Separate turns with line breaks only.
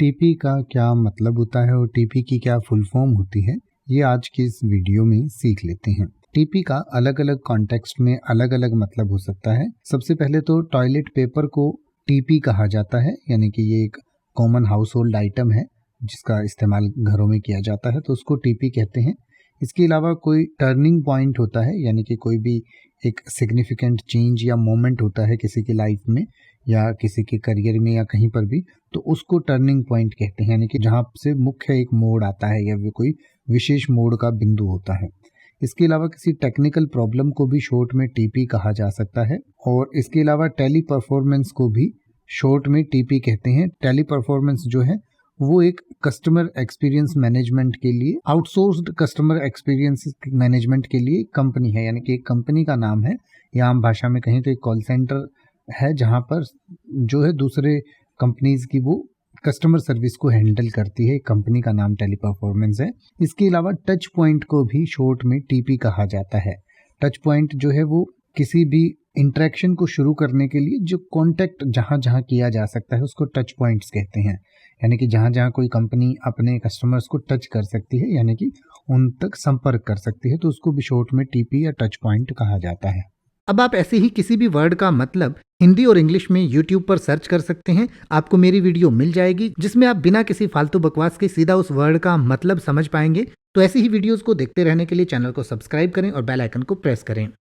TP का क्या मतलब होता है और टीपी की क्या फुल फॉर्म होती है, ये आज की इस वीडियो में सीख लेते हैं। टीपी का अलग अलग कॉन्टेक्स्ट में अलग अलग मतलब हो सकता है। सबसे पहले तो टॉयलेट पेपर को टीपी कहा जाता है, यानी कि ये एक कॉमन हाउस होल्ड आइटम है जिसका इस्तेमाल घरों में किया जाता है, तो उसको टीपी कहते हैं। इसके अलावा कोई टर्निंग पॉइंट होता है, यानी कि कोई भी एक सिग्निफिकेंट चेंज या मोमेंट होता है किसी की लाइफ में या किसी के करियर में या कहीं पर भी, तो उसको टर्निंग पॉइंट कहते हैं, यानी कि जहाँ से मुख्य एक मोड़ आता है या कोई विशेष मोड़ का बिंदु होता है। इसके अलावा किसी टेक्निकल प्रॉब्लम को भी शॉर्ट में टीपी कहा जा सकता है और इसके अलावा टेली परफॉर्मेंस को भी शॉर्ट में टीपी कहते हैं। टेली परफॉर्मेंस जो है वो एक कस्टमर एक्सपीरियंस मैनेजमेंट के लिए, आउटसोर्स्ड कस्टमर एक्सपीरियंस मैनेजमेंट के लिए कंपनी है, यानी कि एक कंपनी का नाम है, या आम भाषा में कहें तो एक कॉल सेंटर है जहां पर जो है दूसरे कंपनीज की वो कस्टमर सर्विस को हैंडल करती है। कंपनी का नाम टेली परफॉर्मेंस है। इसके अलावा टच पॉइंट को भी शॉर्ट में टीपी कहा जाता है। टच पॉइंट जो है वो किसी भी इंटरेक्शन को शुरू करने के लिए जो कॉन्टेक्ट जहां जहां किया जा सकता है उसको टच पॉइंट्स कहते हैं, यानी कि जहां जहां कोई कंपनी अपने कस्टमर्स को टच कर सकती है, यानी कि उन तक संपर्क कर सकती है, तो उसको भी शॉर्ट में टीपी या टच पॉइंट कहा जाता है।
अब आप ऐसे ही किसी भी वर्ड का मतलब हिंदी और इंग्लिश में YouTube पर सर्च कर सकते हैं। आपको मेरी वीडियो मिल जाएगी जिसमें आप बिना किसी फालतू बकवास के सीधा उस वर्ड का मतलब समझ पाएंगे। तो ऐसी ही वीडियोस को देखते रहने के लिए चैनल को सब्सक्राइब करें और बेल आइकन को प्रेस करें।